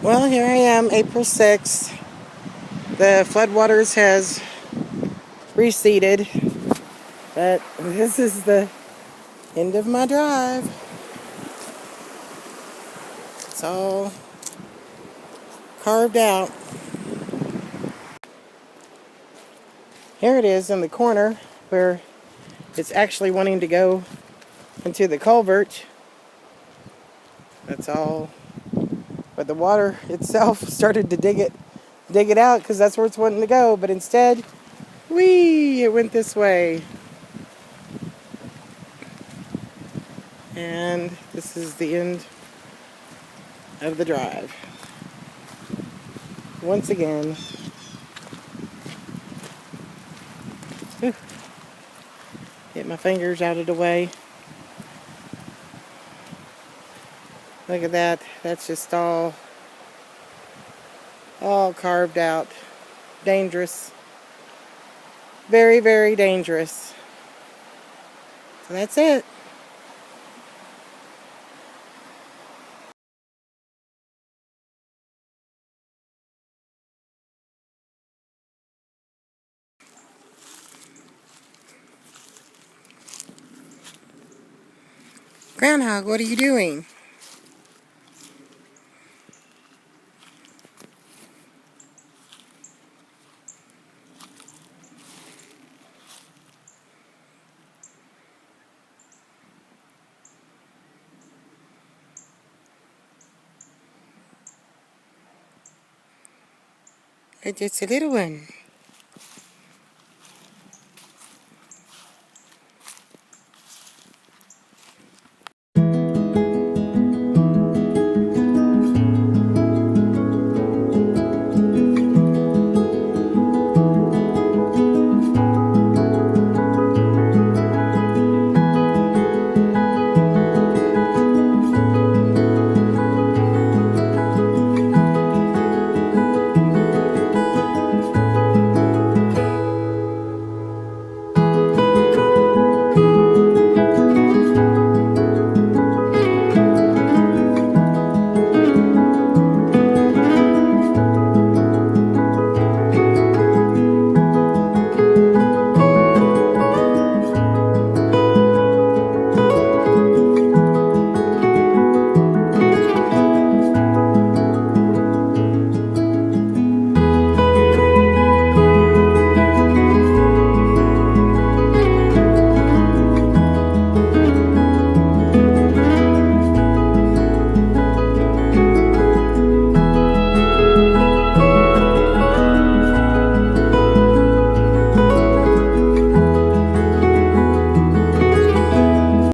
Well, here I am, April 6th. The floodwaters has receded, but this is the end of my drive. It's all carved out. Here it is in the corner where it's actually wanting to go into the culvert. That's all. But the water itself started to dig it out because that's where it's wanting to go. But instead, it went this way. And this is the end of the drive. Once again. Whew. Get my fingers out of the way. Look at that. That's just all carved out. Dangerous. Very, very dangerous. So that's it. Groundhog, what are you doing? It's just a little one.